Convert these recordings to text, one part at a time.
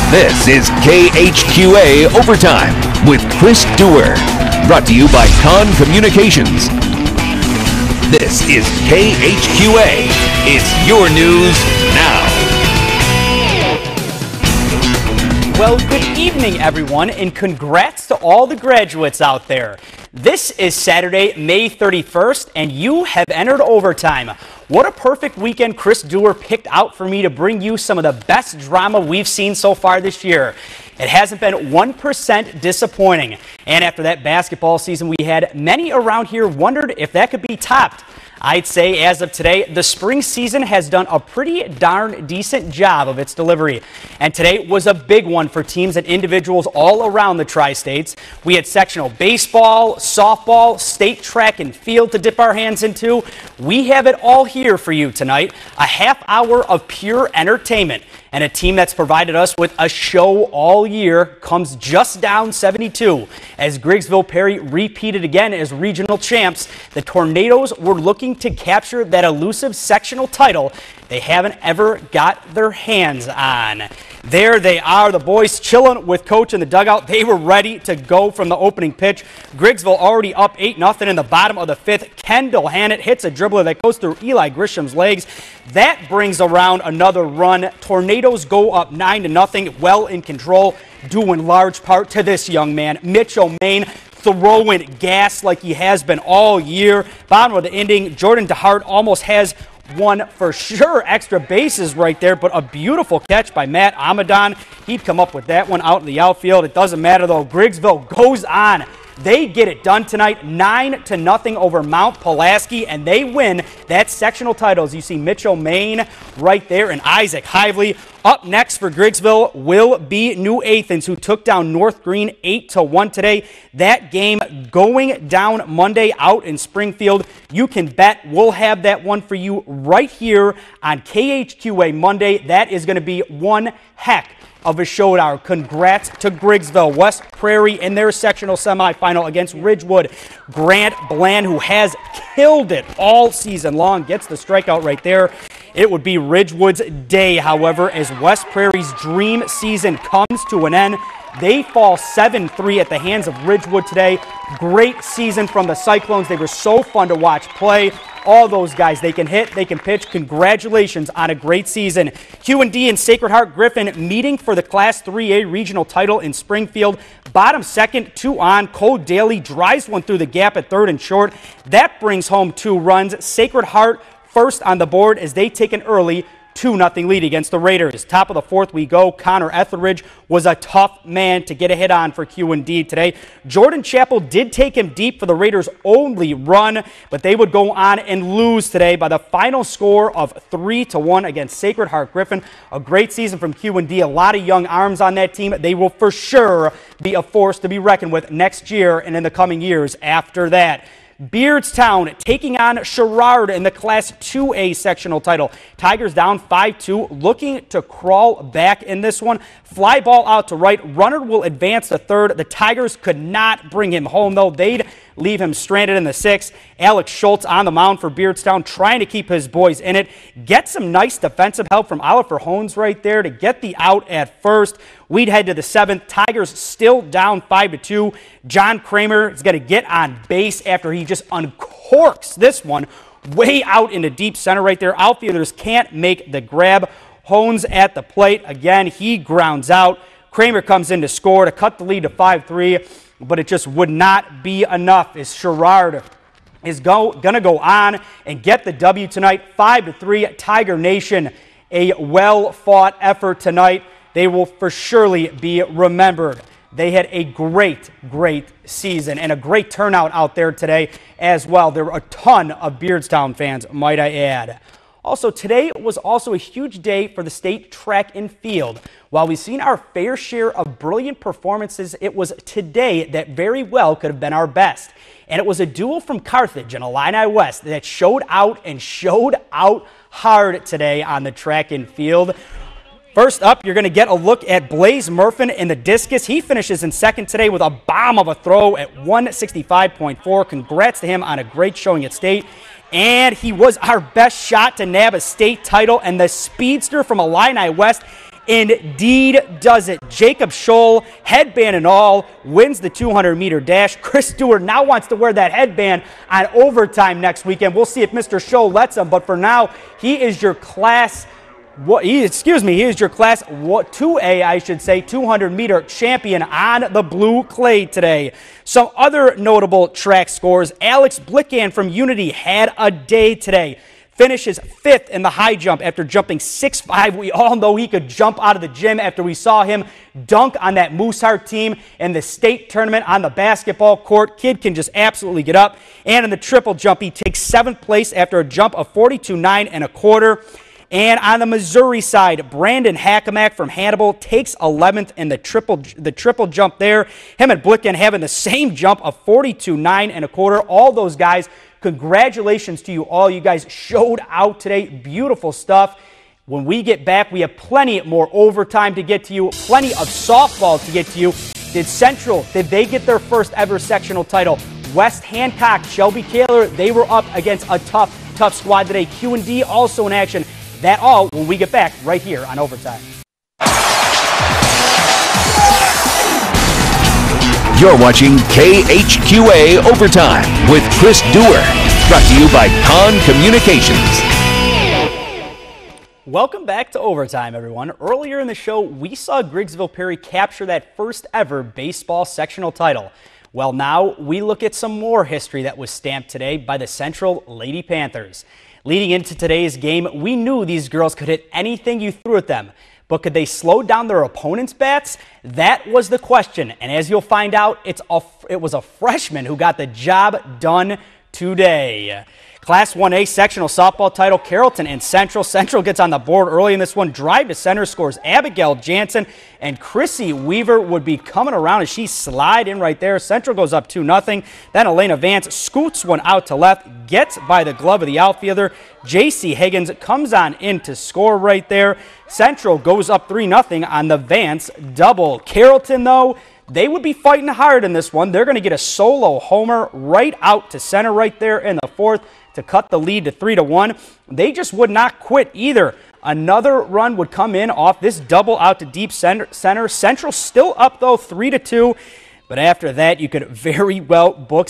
This is KHQA Overtime with Chris Dewar. Brought to you by Con Communications. This is KHQA. It's your news now. Well, good evening, everyone, and congrats to all the graduates out there. This is Saturday, May 31st, and you have entered overtime. What a perfect weekend Chris Dewar picked out for me to bring you some of the best drama we've seen so far this year. It hasn't been 1% disappointing. And after that basketball season we had, many around here wondered if that could be topped. I'd say as of today, the spring season has done a pretty darn decent job of its delivery. And today was a big one for teams and individuals all around the tri-states. We had sectional baseball, softball, state track and field to dip our hands into. We have it all here for you tonight. A half hour of pure entertainment. And a team that's provided us with a show all year comes just down 72. As Griggsville Perry repeated again as regional champs, the Tornadoes were looking to capture that elusive sectional title they haven't ever got their hands on. There they are, the boys chilling with coach in the dugout. They were ready to go from the opening pitch. Griggsville already up 8-0 in the bottom of the fifth. Kendall Hannett hits a dribbler that goes through Eli Grisham's legs. That brings around another run. Tornadoes go up 9-0, well in control, due in large part to this young man, Mitchell Main, throwing gas like he has been all year. Bottom of the inning, Jordan DeHart almost has one for sure extra bases right there, but a beautiful catch by Matt Amadon. He'd come up with that one out in the outfield. It doesn't matter though. Griggsville goes on. They get it done tonight, 9-0 over Mount Pulaski, and they win that sectional title. As you see Mitchell Main right there and Isaac Hively. Up next for Griggsville will be New Athens, who took down North Green 8-1 today. That game going down Monday out in Springfield. You can bet we'll have that one for you right here on KHQA Monday. That is going to be one heck of a showdown. Congrats to Griggsville. West Prairie in their sectional semifinal against Ridgewood. Grant Bland, who has killed it all season long, gets the strikeout right there. It would be Ridgewood's day, however, as West Prairie's dream season comes to an end. They fall 7-3 at the hands of Ridgewood today. Great season from the Cyclones. They were so fun to watch play. All those guys, they can hit, they can pitch. Congratulations on a great season. QD and Sacred Heart Griffin meeting for the Class 3A regional title in Springfield. Bottom second, 2 on. Cole Daly drives one through the gap at third and short. That brings home 2 runs. Sacred Heart first on the board as they take an early 2-0 lead against the Raiders. Top of the fourth we go. Connor Etheridge was a tough man to get a hit on for QD today. Jordan Chappell did take him deep for the Raiders' only run, but they would go on and lose today by the final score of 3-1 against Sacred Heart Griffin. A great season from QD. A lot of young arms on that team. They will for sure be a force to be reckoned with next year and in the coming years after that. Beardstown taking on Sherrard in the Class 2A sectional title. Tigers down 5-2, looking to crawl back in this one. Fly ball out to right. Runner will advance to third. The Tigers could not bring him home, though. They'd leave him stranded in the sixth. Alex Schultz on the mound for Beardstown, trying to keep his boys in it. Get some nice defensive help from Oliver Hones right there to get the out at first. We'd head to the seventh. Tigers still down 5-2. John Kramer is going to get on base after he just uncorks this one way out into deep center right there. Outfielders can't make the grab. Hones at the plate. Again, he grounds out. Kramer comes in to score to cut the lead to 5-3, but it just would not be enough as Sherrard is going to go on and get the W tonight. 5-3, Tiger Nation. A well-fought effort tonight. They will for surely be remembered. They had a great season and a great turnout out there today as well. There were a ton of Beardstown fans, might I add. Also, today was also a huge day for the state track and field. While we've seen our fair share of brilliant performances, it was today that very well could have been our best. And it was a duel from Carthage and Illini West that showed out hard today on the track and field. First up, you're going to get a look at Blaze Murphin in the discus. He finishes in second today with a bomb of a throw at 165.4. Congrats to him on a great showing at state. And he was our best shot to nab a state title. And the speedster from Illini West indeed does it. Jacob Scholl, headband and all, wins the 200-meter dash. Chris Stewart now wants to wear that headband on overtime next weekend. We'll see if Mr. Scholl lets him, but for now, he is your class he is your class 2A, I should say, 200-meter champion on the blue clay today. Some other notable track scores. Alex Blickan from Unity had a day today. Finishes 5th in the high jump after jumping 6'5". We all know he could jump out of the gym after we saw him dunk on that Mooseheart team in the state tournament on the basketball court. Kid can just absolutely get up. And in the triple jump, he takes 7th place after a jump of 42.9 1/4. And on the Missouri side, Brandon Hackamack from Hannibal takes 11th in the triple jump there. Him and Blickan having the same jump of 42.9 1/4. All those guys, congratulations to you all. You guys showed out today. Beautiful stuff. When we get back, we have plenty more overtime to get to you, plenty of softball to get to you. Did they get their first ever sectional title? West Hancock, Shelby Kaler, they were up against a tough squad today. Q&D also in action. That all when we get back right here on Overtime. You're watching KHQA Overtime with Chris Dewar. Brought to you by Con Communications. Welcome back to Overtime, everyone. Earlier in the show, we saw Grigsville Perry capture that first ever baseball sectional title. Well, now we look at some more history that was stamped today by the Central Lady Panthers. Leading into today's game, we knew these girls could hit anything you threw at them. But could they slow down their opponents' bats? That was the question. And as you'll find out, it was a freshman who got the job done today. Class 1A sectional softball title, Carrollton and Central. Central gets on the board early in this one. Drive to center scores Abigail Jansen, and Chrissy Weaver would be coming around as she slide in right there. Central goes up 2-0. Then Elena Vance scoots one out to left, gets by the glove of the outfielder. J.C. Higgins comes on in to score right there. Central goes up 3-0 on the Vance double. Carrollton, though, they would be fighting hard in this one. They're going to get a solo homer right out to center right there in the fourth to cut the lead to 3-1. They just would not quit either. Another run would come in off this double out to deep center. Central still up, though, 3-2. But after that, you could very well book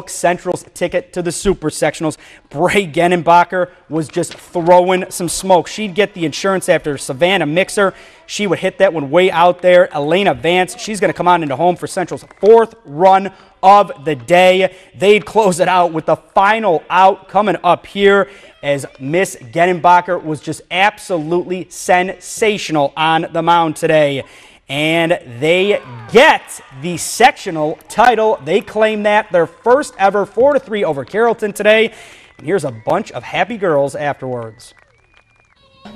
Central's ticket to the Super Sectionals. Bray Genenbacher was just throwing some smoke. She'd get the insurance after Savannah Mixer. She would hit that one way out there. Elena Vance, she's going to come on into home for Central's 4th run of the day. They'd close it out with the final out coming up here as Miss Genenbacher was just absolutely sensational on the mound today. And they get the sectional title. They claim that their first ever 4-3 over Carrollton today. And here's a bunch of happy girls afterwards.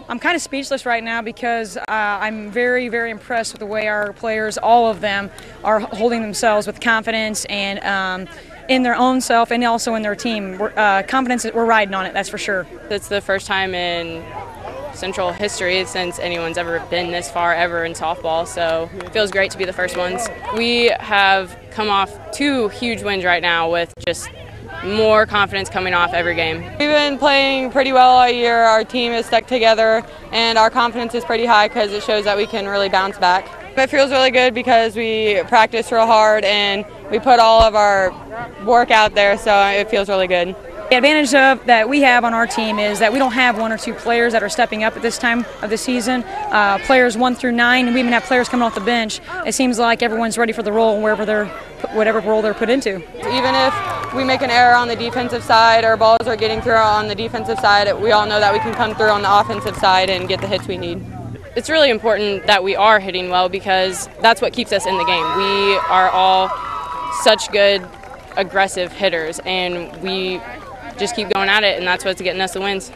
I'm kind of speechless right now because I'm very, very impressed with the way our players, all of them, are holding themselves with confidence and in their own self and also in their team. Confidence, we're riding on it, that's for sure. It's the first time in Central history since anyone's ever been this far ever in softball, so it feels great to be the first ones. We have come off 2 huge wins right now with just more confidence coming off every game. We've been playing pretty well all year. Our team is stuck together and our confidence is pretty high because it shows that we can really bounce back. It feels really good because we practice real hard and we put all of our work out there, so it feels really good. The advantage that we have on our team is that we don't have 1 or 2 players that are stepping up at this time of the season. Players 1 through 9, and we even have players coming off the bench. It seems like everyone's ready for the role whatever role they're put into. Even if we make an error on the defensive side or balls are getting through on the defensive side, we all know that we can come through on the offensive side and get the hits we need. It's really important that we are hitting well because that's what keeps us in the game. We are all such good, aggressive hitters, and we just keep going at it, and that's what's getting us the wins.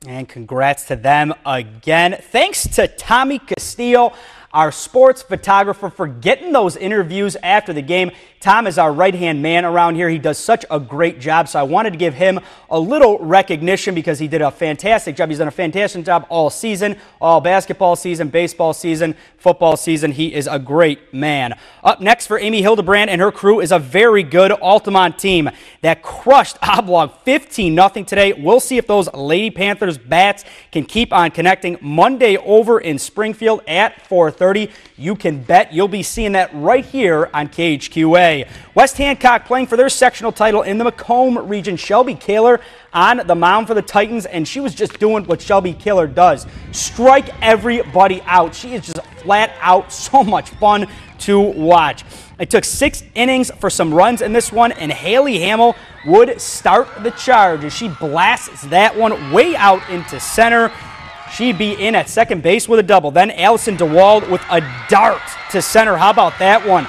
And congrats to them again. Thanks to Tommy Castillo our sports photographer, for getting those interviews after the game. Tom is our right-hand man around here. He does such a great job, so I wanted to give him a little recognition because he did a fantastic job. He's done a fantastic job all season, all basketball season, baseball season, football season. He is a great man. Up next for Amy Hildebrand and her crew is a very good Altamont team that crushed Oblong 15-0 today. We'll see if those Lady Panthers bats can keep on connecting Monday over in Springfield at 4:30. You can bet you'll be seeing that right here on KHQA. West Hancock playing for their sectional title in the Macomb region. Shelby Kaler on the mound for the Titans, and she was just doing what Shelby Kaler does. Strike everybody out. She is just flat out so much fun to watch. It took 6 innings for some runs in this one, and Haley Hamill would start the charge as she blasts that one way out into center. She'd be in at second base with a double. Then Allison DeWald with a dart to center. How about that one?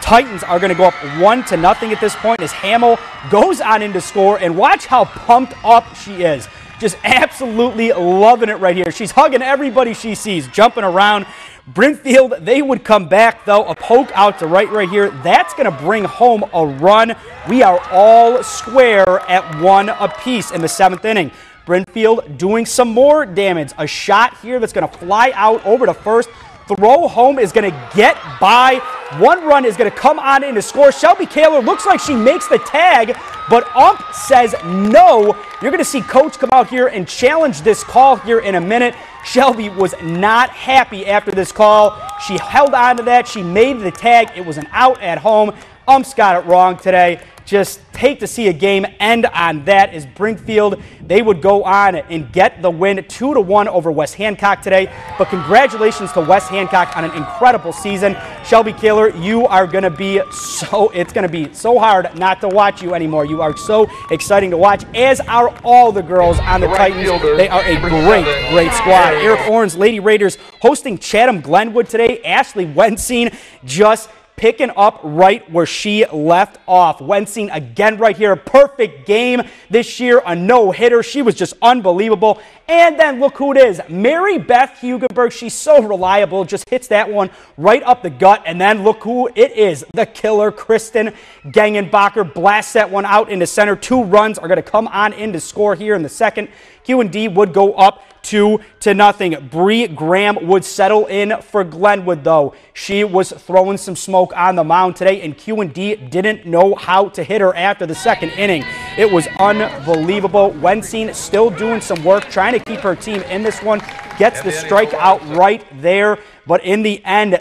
Titans are going to go up 1-0 at this point as Hamill goes on in to score, and watch how pumped up she is. Just absolutely loving it right here. She's hugging everybody she sees, jumping around. Brinfield, they would come back, though. A poke out to right here. That's going to bring home a run. We are all square at 1 apiece in the 7th inning. Brinfield doing some more damage. A shot here that's going to fly out over to first. Throw home is going to get by. 1 run is going to come on in to score. Shelby Kaler looks like she makes the tag, but ump says no. You're going to see coach come out here and challenge this call here in a minute. Shelby was not happy after this call. She held on to that. She made the tag. It was an out at home. Umps got it wrong today. Just hate to see a game end on that as Brinfield, they would go on and get the win 2-1 over West Hancock today. But congratulations to West Hancock on an incredible season. Shelby Kaler, you are going to be it's going to be so hard not to watch you anymore. You are so exciting to watch, as are all the girls on the Titans. They are a great squad. Eric Oren's Lady Raiders hosting Chatham Glenwood today. Ashley Wensing just picking up right where she left off. Wensing again right here. Perfect game this year. A no-hitter. She was just unbelievable. And then look who it is. Mary Beth Hugenberg. She's so reliable. Just hits that one right up the gut. And then look who it is. The killer, Kristen Gangenbacher, blasts that one out into center. 2 runs are going to come on in to score here in the second. Q&D would go up 2-0. Bree Graham would settle in for Glenwood, though. She was throwing some smoke on the mound today, and Q&D didn't know how to hit her after the 2nd inning. It was unbelievable. Wensing still doing some work, trying to keep her team in this one. Gets the strikeout right there, but in the end,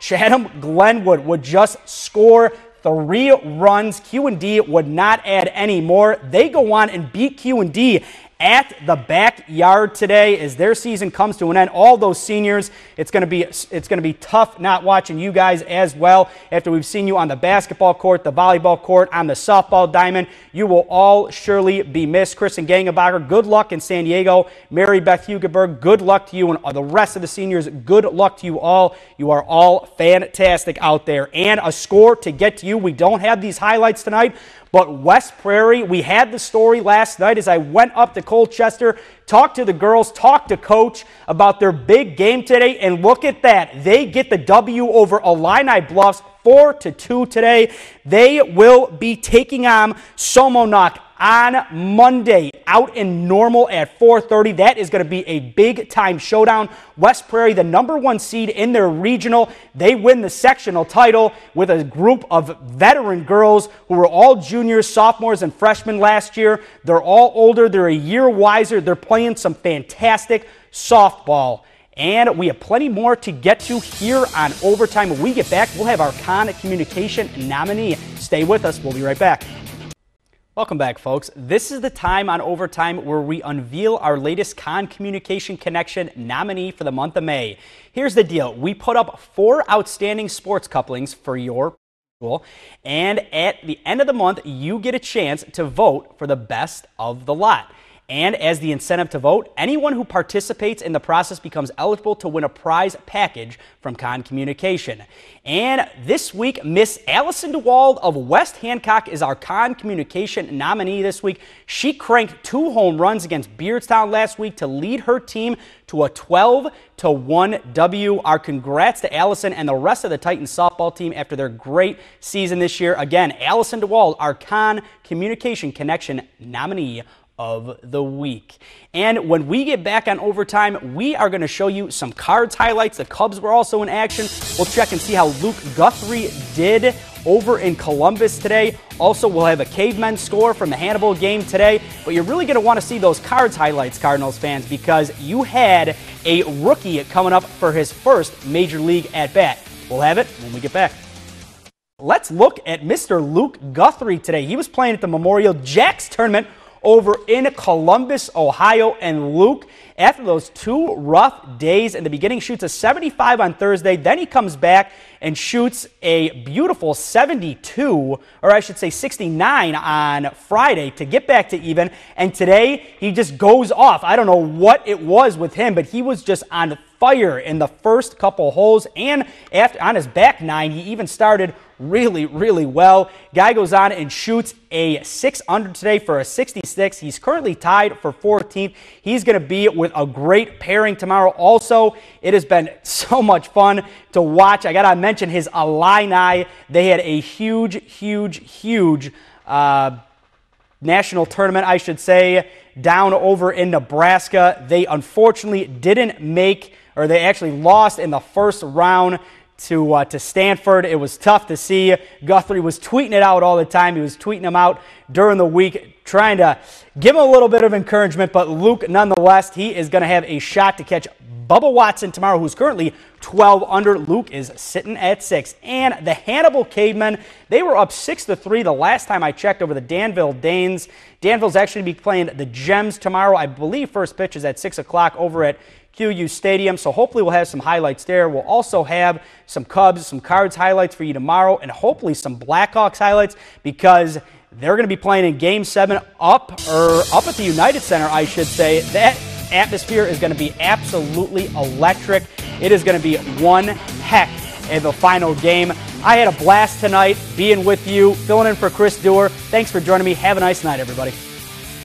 Chatham Glenwood would just score 3 runs. Q&D would not add any more. They go on and beat Q&D at the backyard today as their season comes to an end. All those seniors, it's going to be tough not watching you guys as well after we've seen you on the basketball court, the volleyball court, on the softball diamond. You will all surely be missed. Kristen Gangenbacher, good luck in San Diego. Mary Beth Hugenberg, good luck to you, and the rest of the seniors, good luck to you all. You are all fantastic out there. And a score to get to you. We don't have these highlights tonight, but West Prairie, we had the story last night as I went up to Colchester, talked to the girls, talked to Coach about their big game today, and look at that. They get the W over Illini Bluffs 4-2 today. They will be taking on Somonauk on Monday out in Normal at 4:30. That is going to be a big-time showdown. West Prairie, the #1 seed in their regional. They win the sectional title with a group of veteran girls who were all juniors, sophomores, and freshmen last year. They're all older. They're a year wiser. They're playing some fantastic softball. And we have plenty more to get to here on Overtime. When we get back, we'll have our Con Communication nominee. Stay with us. We'll be right back. Welcome back, folks. This is the time on Overtime where we unveil our latest Con Communication Connection nominee for the month of May. Here's the deal. We put up 4 outstanding sports couplings for your school, and at the end of the month, you get a chance to vote for the best of the lot. And as the incentive to vote, anyone who participates in the process becomes eligible to win a prize package from Con Communication. And this week, Miss Allison DeWald of West Hancock is our Con Communication nominee this week. She cranked 2 home runs against Beardstown last week to lead her team to a 12-1 W. Our congrats to Allison and the rest of the Titans softball team after their great season this year. Again, Allison DeWald, our Con Communication Connection nominee of the week. And when we get back on Overtime, we are going to show you some Cards highlights. The Cubs were also in action. We'll check and see how Luke Guthrie did over in Columbus today. Also, we'll have a Cavemen score from the Hannibal game today. But you're really going to want to see those Cards highlights, Cardinals fans, because you had a rookie coming up for his first Major League at-bat. We'll have it when we get back. Let's look at Mr. Luke Guthrie today. He was playing at the Memorial Jacks tournament over in Columbus, Ohio, and Luke, after those 2 rough days in the beginning, shoots a 75 on Thursday. Then he comes back and shoots a beautiful 72, or I should say 69 on Friday to get back to even. And today he just goes off. I don't know what it was with him, but he was just on fire in the first couple holes, and after on his back 9, he even started really, really well. Guy goes on and shoots a 6 under today for a 66. He's currently tied for 14th. He's going to be with a great pairing tomorrow. Also, it has been so much fun to watch. I got to mention his Illini. They had a huge national tournament, I should say, down over in Nebraska. They unfortunately didn't make, or they actually lost in the first round to Stanford. It was tough to see. Guthrie was tweeting it out all the time. He was tweeting them out during the week, trying to give him a little bit of encouragement. But Luke, nonetheless, he is going to have a shot to catch Bubba Watson tomorrow, who's currently 12 under. Luke is sitting at 6. And the Hannibal Cavemen, they were up 6-3 the last time I checked over the Danville Danes. Danville's actually going to be playing the Gems tomorrow. I believe first pitch is at 6 o'clock over at QU Stadium, so hopefully we'll have some highlights there. We'll also have some Cubs, some Cards highlights for you tomorrow, and hopefully some Blackhawks highlights, because they're going to be playing in Game 7 up at the United Center, I should say. That atmosphere is going to be absolutely electric. It is going to be one heck of a final game. I had a blast tonight being with you, filling in for Chris Dewar. Thanks for joining me. Have a nice night, everybody.